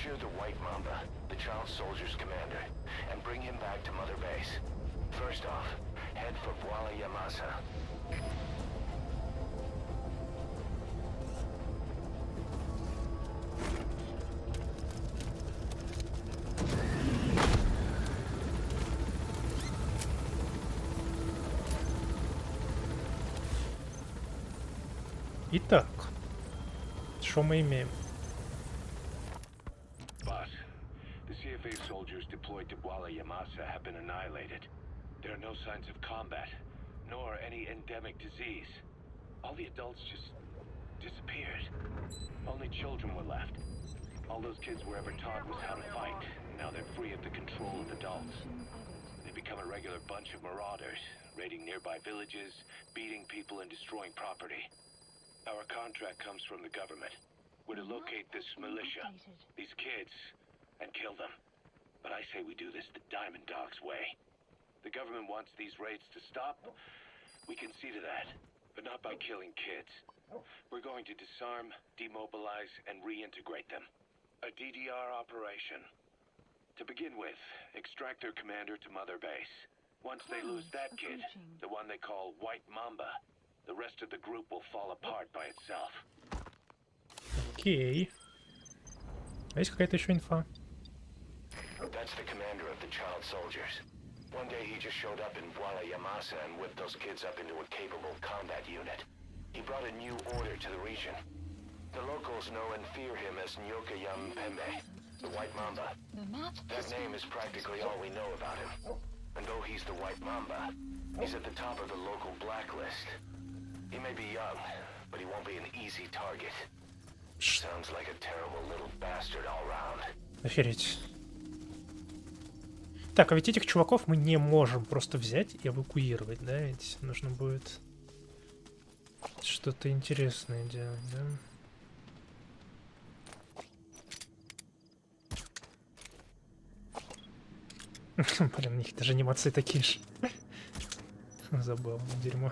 Capture the White Mamba, the child soldier's commander, and bring him back to Mother Base. First off, head for Voila Yamasa. Итак, что мы имеем? Boss, the CFA soldiers deployed to Voila Yamasa have been annihilated. There are no signs of combat, nor any endemic disease. All the adults just disappeared. Only children were left. All those kids were ever taught was how to fight. Now they're free of the control of adults. They become a regular bunch of marauders, raiding nearby villages, beating people and destroying property. Our contract comes from the government. We're to locate this militia, these kids, and kill them. But I say we do this the Diamond Dog's way. The government wants these raids to stop. We can see to that, but not by killing kids. We're going to disarm, demobilize, and reintegrate them. A DDR operation. To begin with, extract their commander to Mother Base. Once they lose that kid, the one they call White Mamba, the rest of the group will fall apart by itself. Окей. А есть какая-то еще инфа? That's the commander of the child soldiers. One day he just showed up in Voila Yamasa and whipped those kids up into a capable combat unit. He brought a new order to the region. The locals know and fear him as Nyoka Yam Pembe, the White Mamba. That name is practically all we know about him. And though he's the White Mamba, he's at the top of the local blacklist. He may be young, but he won't be an easy target. Sounds like a terrible little bastard all round. Охереть. Так, а ведь этих чуваков мы не можем просто взять и эвакуировать, да? Ведь нужно будет что-то интересное делать, да? Блин, у них даже анимации такие же. Забавно, дерьмо.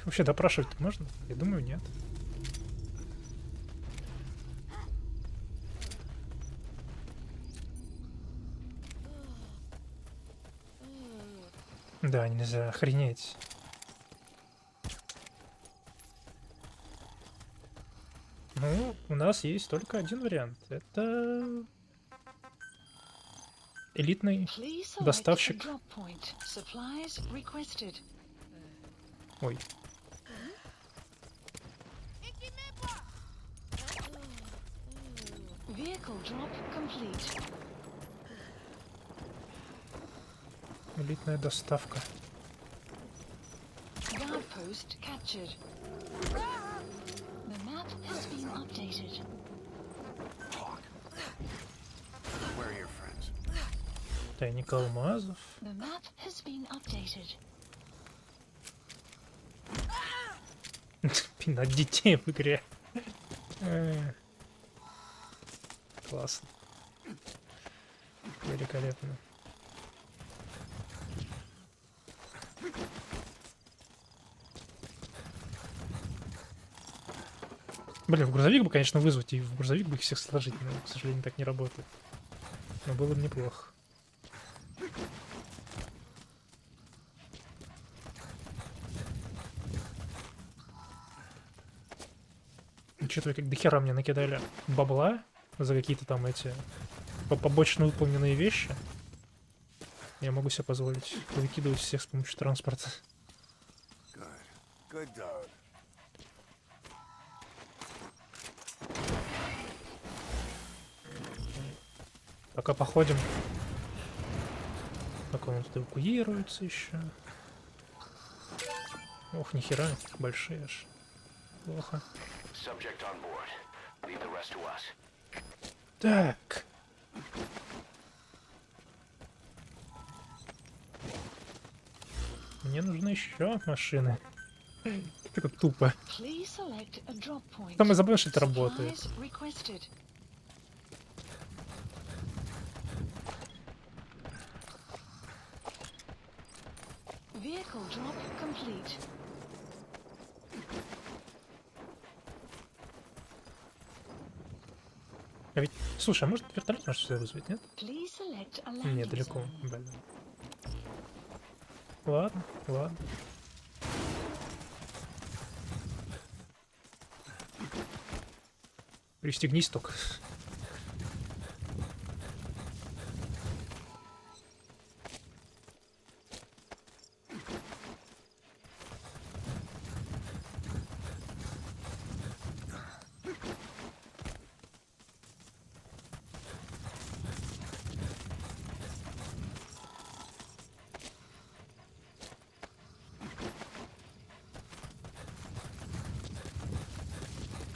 Вообще допрашивать можно? Я думаю, нет. Да, нельзя, охренеть. Ну, у нас есть только один вариант. Это элитный доставщик. Ой. Элитная доставка. Тайник алмазов. Пинать детей в игре. Классно. Великолепно. Блин, в грузовик бы, конечно, вызвать, и в грузовик бы их всех сложить, но, к сожалению, так не работает. Но было бы неплохо. Что-то вы как до хера мне накидали бабла за какие-то там эти побочно выполненные вещи. Я могу себе позволить выкидывать всех с помощью транспорта. Пока походим. Так он тут эвакуируется еще. Ох, нихера, большие аж. Плохо. Так. Мне нужны еще машины. Это тупо. Самое забавное, что это работает. Vehicle drop complete. А ведь, слушай, а может вертолет может сюда вызвать, нет? Please select a Нет, landing далеко, zone. блин. Ладно, ладно. Пристегнись только.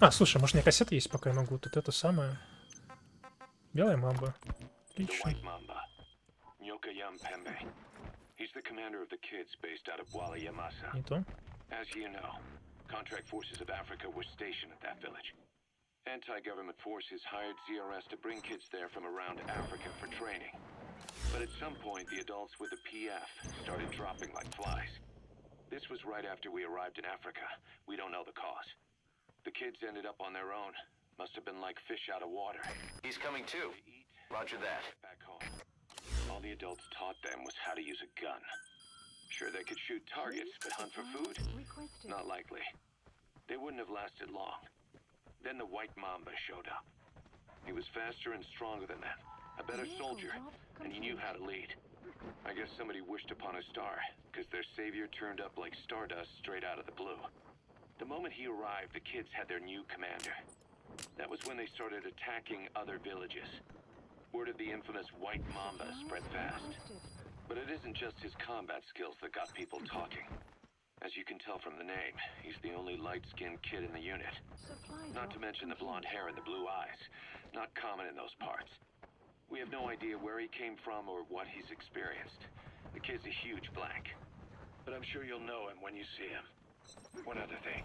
А, слушай, может у меня кассета есть, пока я могу тут это самое. Белая Мамба. The Отлично. White Mamba. Nyokayam Pembe. He's the commander of the kids based out of Wala Yamasa. Не то. As you know, contract forces of Africa were stationed at that village. Anti-government forces hired CRS to bring kids there from around Africa for training. But at some point, the adults with the PF started dropping like flies. This was right after we arrived in Africa. We don't know the cause. The kids ended up on their own. Must have been like fish out of water. He's coming too. Roger that. Back home. All the adults taught them was how to use a gun. Sure, they could shoot targets, but hunt for food? Requested. Not likely. They wouldn't have lasted long. Then the White Mamba showed up. He was faster and stronger than them. A better soldier, and he knew how to lead. I guess somebody wished upon a star, because their savior turned up like stardust straight out of the blue. The moment he arrived, the kids had their new commander. That was when they started attacking other villages. Word of the infamous White Mamba spread fast. But it isn't just his combat skills that got people talking. As you can tell from the name, he's the only light-skinned kid in the unit. Supply Not to drop mention the blonde complete. hair and the blue eyes. Not common in those parts. We have no idea where he came from or what he's experienced. The kid's a huge blank. But I'm sure you'll know him when you see him. One other thing.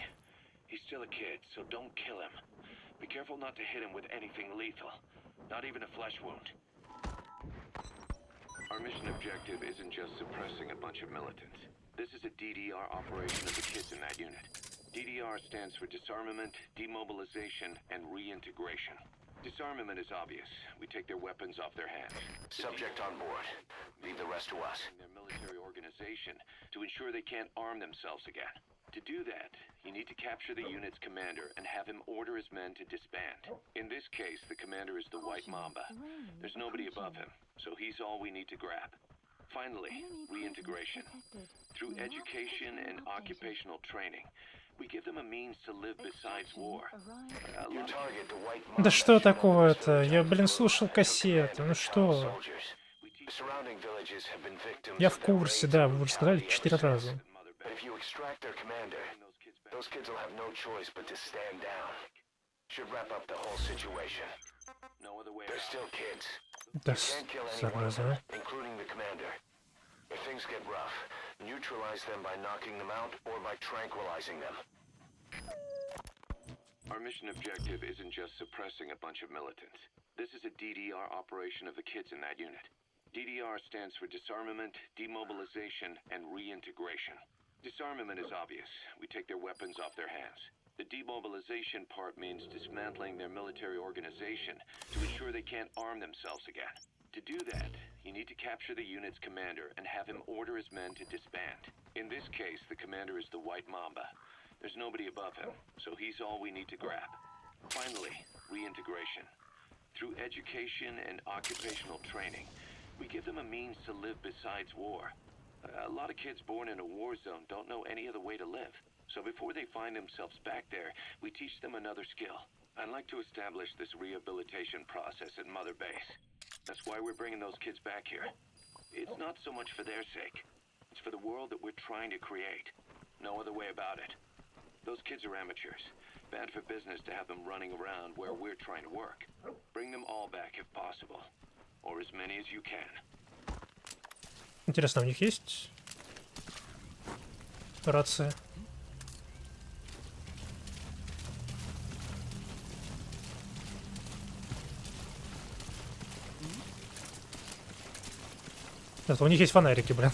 He's still a kid, so don't kill him. Be careful not to hit him with anything lethal. Not even a flesh wound. Our mission objective isn't just suppressing a bunch of militants. This is a DDR operation of the kids in that unit. DDR stands for disarmament, demobilization, and reintegration. Disarmament is obvious. We take their weapons off their hands. Subject on board. Leave the rest to us. Their military organization to ensure they can't arm themselves again. To do that, you need to capture the unit's commander and have him order his men to disband. In this case, the commander is the White Mamba. There's nobody above him, so he's all we need to grab. Finally, reintegration. Through education and occupational training, we give them a means to live besides war. A Your lot of target, the White Mamba. Да что такого-то? Я, блин, слушал кассеты. Ну что? Soldiers. The surrounding villages have been victims Я of в their курсе, raids да, and вы уже сказали brutality 4 ever раза. since. But if you extract their commander, those kids will have no choice but to stand down. Should wrap up the whole situation. no other way They're out. still kids. Да, Can't kill any one of зараза, them, including the commander. If things get rough, neutralize them by knocking them out or by tranquilizing them. Our mission objective isn't just suppressing a bunch of militants. This is a DDR operation of the kids in that unit. DDR stands for disarmament, demobilization, and reintegration. Disarmament is obvious. We take their weapons off their hands. The demobilization part means dismantling their military organization to ensure they can't arm themselves again. To do that, you need to capture the unit's commander and have him order his men to disband. In this case, the commander is the White Mamba. There's nobody above him, so he's all we need to grab. Finally, reintegration. Through education and occupational training, we give them a means to live besides war. A lot of kids born in a war zone don't know any other way to live. So before they find themselves back there, we teach them another skill. I'd like to establish this rehabilitation process at Mother Base. That's why we're bringing those kids back here. It's not so much for their sake. It's for the world that we're trying to create. No other way about it. Those kids are amateurs. Bad for business to have them running around where we're trying to work. Bring them all back if possible. Or as many as you can. Интересно, у них есть рация? Зато у них есть фонарики, блин.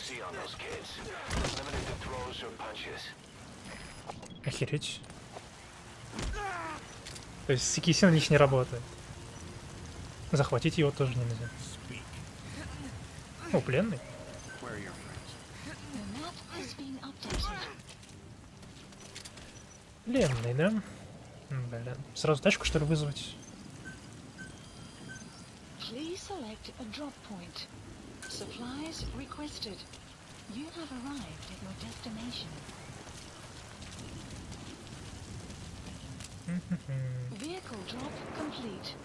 see on those kids. Limited to throws or punches. Охереть. То есть секиси на них не работает. Захватить его тоже нельзя. О, пленный. The map has been updated. Пленный, да? Блин. Сразу тачку, что ли, вызвать? Please select a drop point. Supplies requested. You have arrived at your destination. Vehicle drop complete.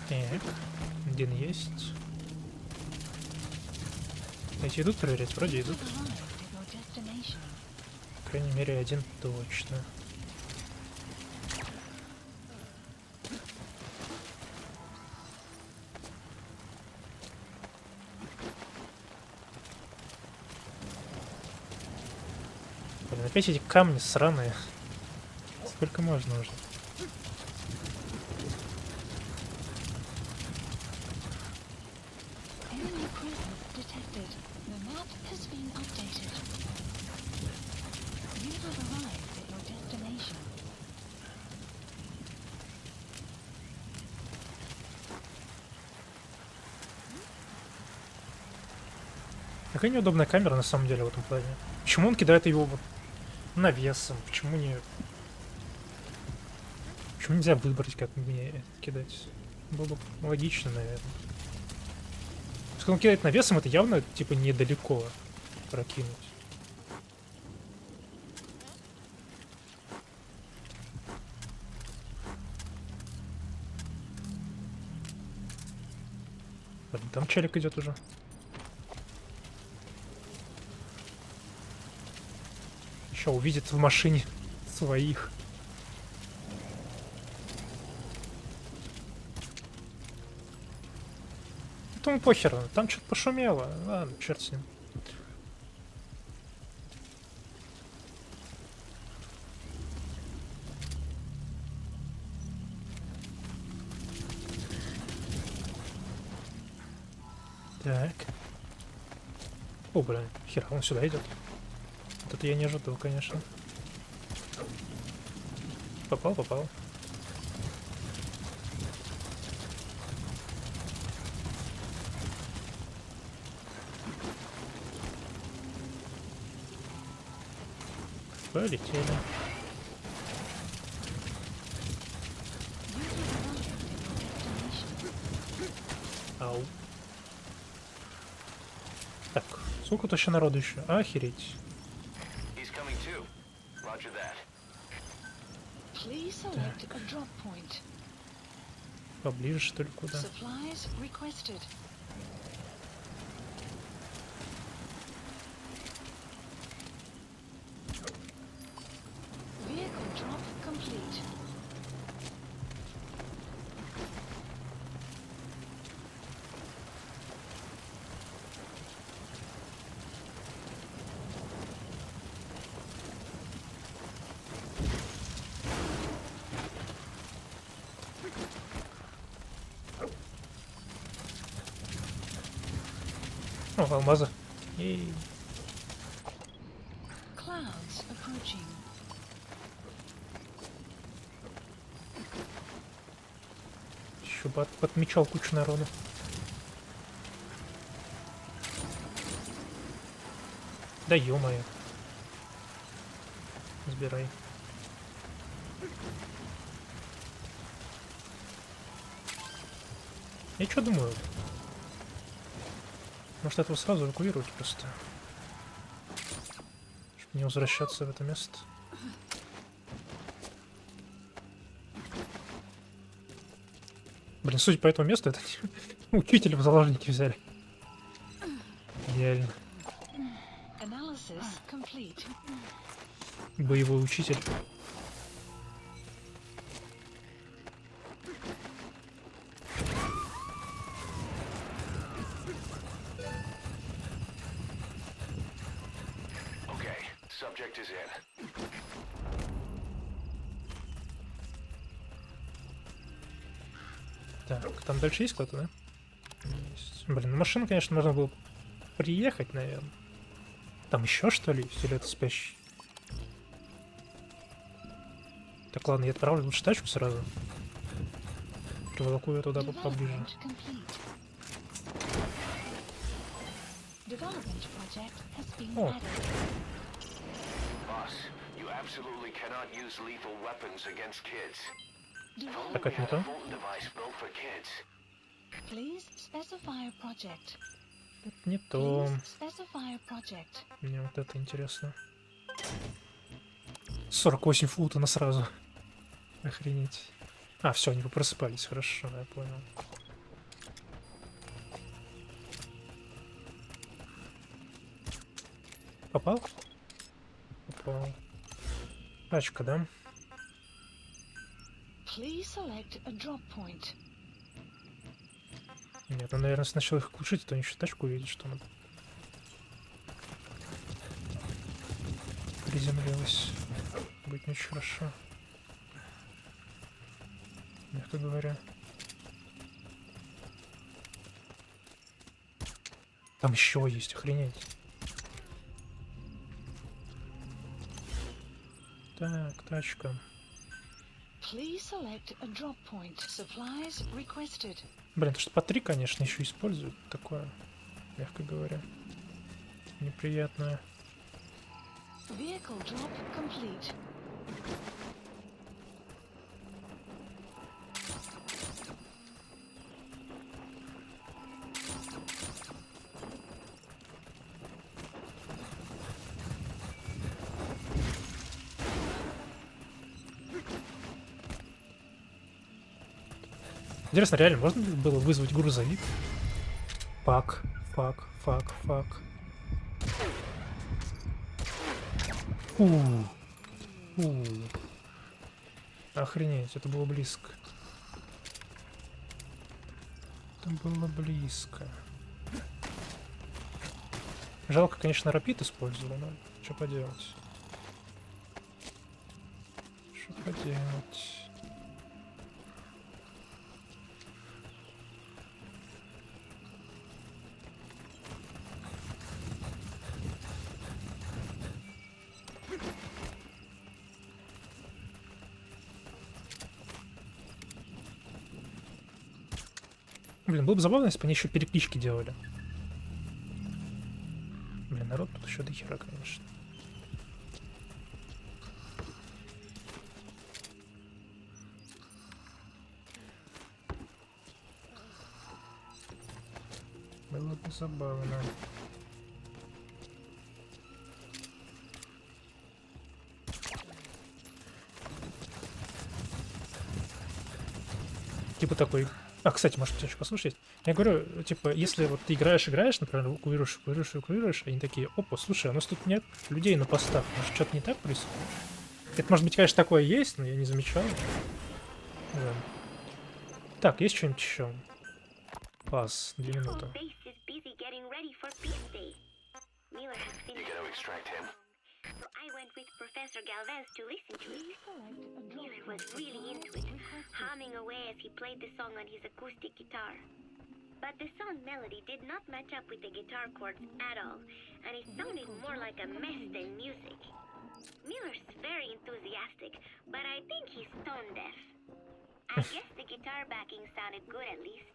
Так, один есть. Эти идут проверять? Вроде идут. Arrived at your destination. По крайней мере, один точно. Блин, опять эти камни сраные. Сколько можно уже? Enemy presence detected. The map has been updated. You have arrived at your destination. Какая неудобная камера на самом деле в этом плане. Почему он кидает его вот навесом? Почему не... Почему нельзя выбрать, как мне это кидать? Было бы логично, наверное. Если он кидает навесом, это явно типа недалеко прокинуть. Блин, там челик идет уже. Еще увидит в машине своих. Тому похер, там что-то пошумело. Ладно, черт с ним. Так. О, блин, хера, он сюда идет. Вот это я не ожидал, конечно. Попал, попал. Полетели. Ау. Так, сколько точно народу еще? Охереть. He's coming too. Roger that. Please select a drop point. Поближе, что ли, куда? Supplies requested. Vehicle drop complete. О, алмазы. И Clouds approaching. еще бы подмечал кучу народу. Да ё-моё. Сбирай. Я что думаю? Может, этого сразу эвакуировать просто? Чтобы не возвращаться в это место. Блин, судя по этому месту, это учителя в заложники взяли. Идеально. Analysis complete. боевой учитель. Okay, subject is in. Так, там дальше есть кто-то, да? Есть. Блин, на машину, конечно, можно было приехать, наверное. Там еще что ли? Или это спящий? Так, ладно, я отправлю лучше тачку сразу. Приволоку ее туда поближе. Development complete. Development project has been Oh. added. Boss, you absolutely cannot use lethal weapons against kids. Development. Так, это не We had то. a Fulton device built for kids. Please specify a project. Не то. Please specify a project. Мне вот это интересно. 48 Фултона сразу. Охренеть. А, все, они просыпались, хорошо, я понял. Попал? Попал. Тачка, да? Please select a drop point. Нет, ну, наверное, сначала их глушить, а то они еще тачку увидят, что она приземлилась. Будет не очень хорошо. Мягко говоря. Там еще есть, охренеть. Так, тачка. Please select a drop point. Supplies requested. Блин, то что по 3, конечно, еще используют. Такое, мягко говоря, неприятное. Vehicle drop complete. Интересно, реально можно было вызвать грузовик? Фак. У. Охренеть, это было близко. Это было близко. Жалко, конечно, рапид использовал, но что поделать? Что поделать? Блин, было бы забавно, если бы они еще переклички делали. Блин, народ тут еще до хера, конечно. Было бы забавно. Типа такой. А, кстати, может, еще послушать. Я говорю, типа, если вот ты играешь, например, эвакуируешь, они такие, опа, слушай, у нас тут нет людей на постах, может, что-то не так происходит? Это, может быть, конечно, такое есть, но я не замечал. Да. Так, есть что-нибудь еще? Пас, 2 минуты. You gonna extract him? So I went with Professor Galvez to listen to it. Miller was really into it, humming away as he played the song on his acoustic guitar. But the song melody did not match up with the guitar chords at all, and it sounded more like a mess than music. Miller's very enthusiastic, but I think he's tone deaf. I guess the guitar backing sounded good at least.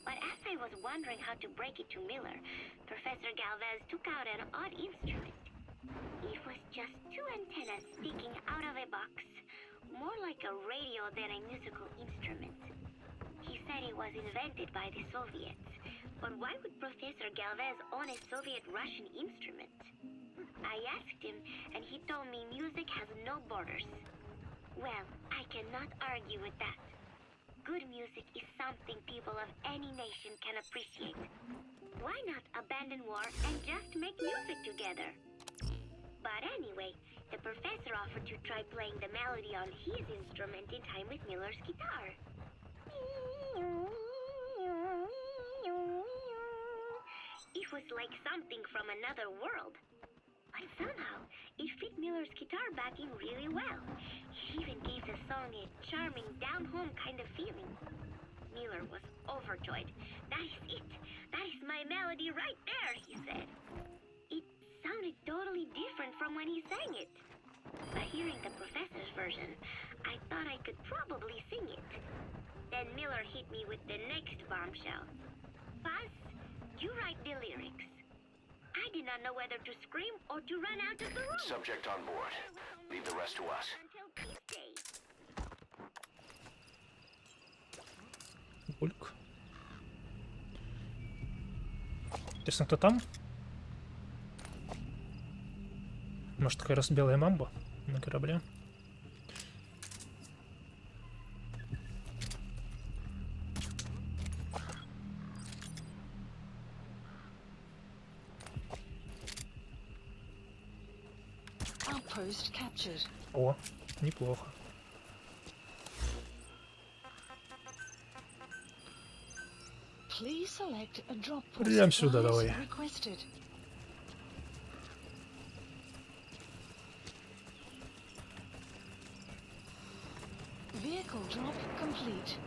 But as I was wondering how to break it to Miller, Professor Galvez took out an odd instrument. It was just 2 antennas sticking out of a box, more like a radio than a musical instrument. He said it was invented by the Soviets, but why would Professor Galvez own a Soviet-Russian instrument? I asked him, and he told me music has no borders. Well, I cannot argue with that. Good music is something people of any nation can appreciate. Why not abandon war and just make music together? But anyway, the professor offered to try playing the melody on his instrument in time with Miller's guitar. It was like something from another world. But somehow, it fit Miller's guitar backing really well. It even gave the song a charming, down-home kind of feeling. Miller was overjoyed. That is it! That is my melody right there, he said. It sounded totally different from when he sang it. But hearing the professor's version, I thought I could probably sing it. Then Miller hit me with the next bombshell. Paz, you write the lyrics. I did not know whether to scream or to run out of the room. Subject on board. Leave the rest to us. Until peace day. Бульк. Интересно, кто там? Может, как раз Белая Мамба на корабле? Outpost captured. О, неплохо. Please select a drop Прям сюда давай. requested. Vehicle drop complete.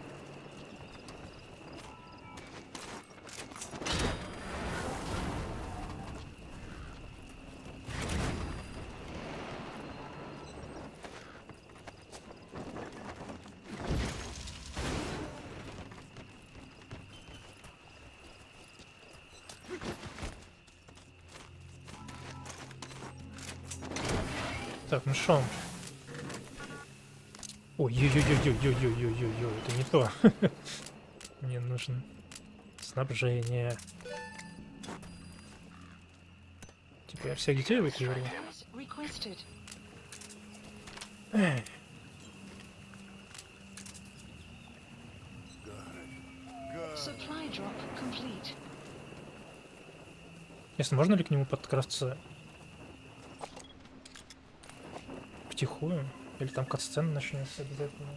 Так, ну шо? Ой-ой-ой-ой-ой-ой-ой-ой-ой, это не то. Мне нужно снабжение. Типа я всех детей эвакуирую. Requested. Эй. Supply drop complete. Если можно ли к нему подкрасться втихую? Или там кат-сцена начнется обязательно?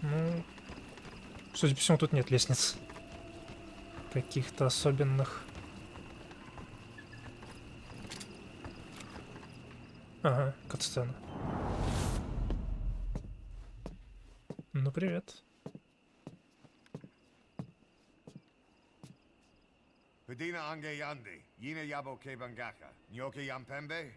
Ну, судя по всему, тут нет лестниц. Каких-то особенных. Ага, кат-сцена. Ну, привет. Pedina ange yandi, yina yabo ke bangaka, nyoke yampembe?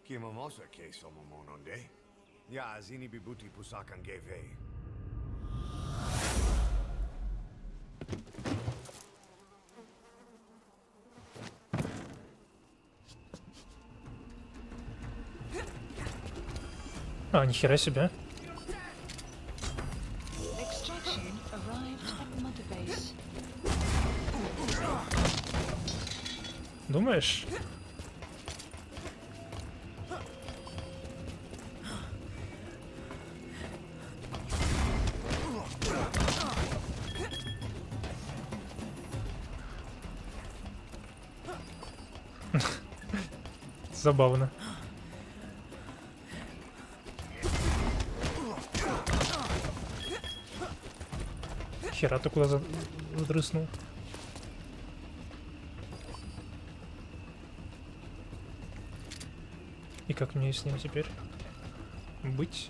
Kimomosa ke somomononde? Ya zini bibuti pusakan geve. А, нихера себе. Extraction arrived at mother base. Думаешь? Забавно. Хера ты куда задрыснул? И как мне с ним теперь быть?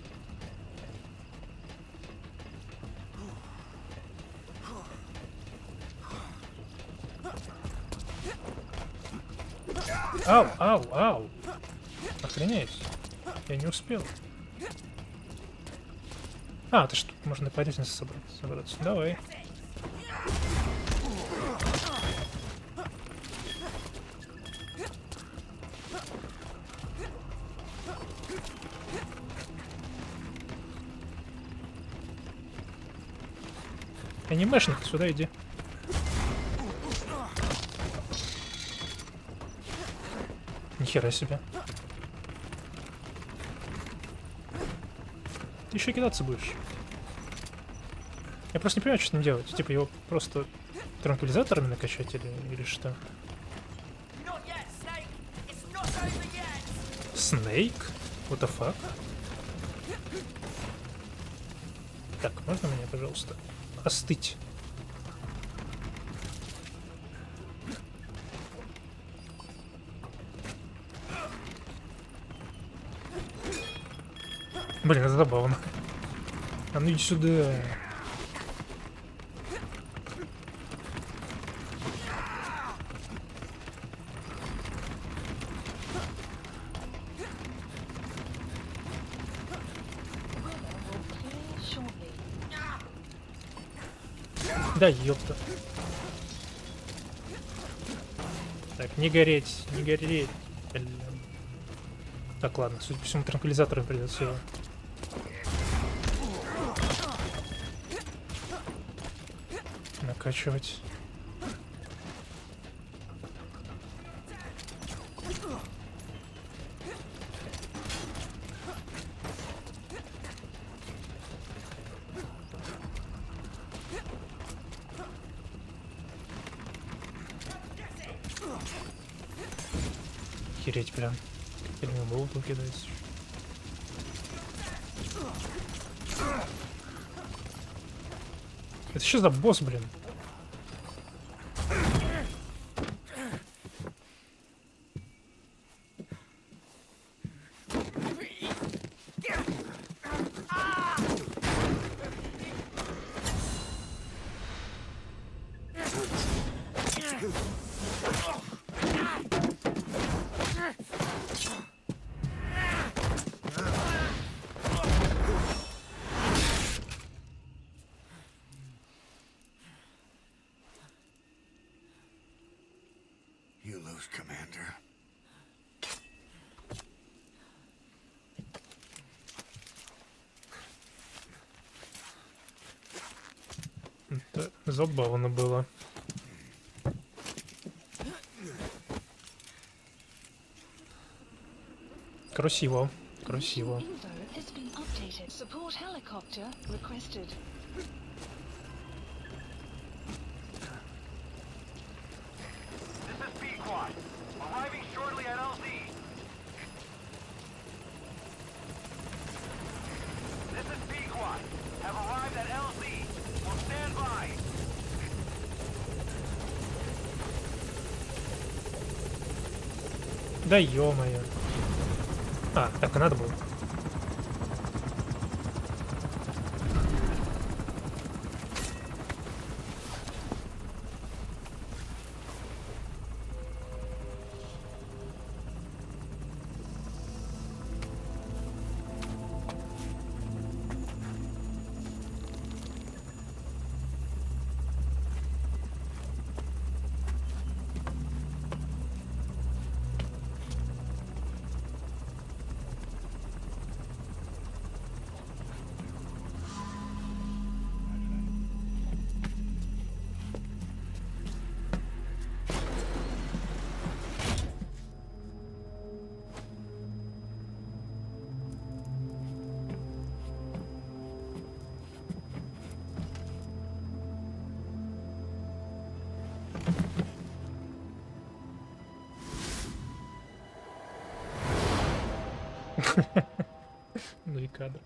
Ау, ау, ау! Охренеть! Я не успел. А, ты что, можно по лестнице собраться. Давай. Анимешник, сюда иди. Нихера себе. Ты еще кидаться будешь. Я просто не понимаю, что с ним делать. Типа его просто транквилизаторами накачать или что? Снейк? What the fuck? Так, можно меня, пожалуйста, остыть? Блин, это забавно. А ну иди сюда. Да ёпта. Так, не гореть, не гореть. Блин. Так, ладно, судя по всему, транквилизатором придется его. Накачивать. Охереть прям. Как мне голову кидается. Это что за босс, блин? You lose, Commander. Это забавно было. Красиво, красиво. Да ё-моё. А, так и надо было. Ну и кадр.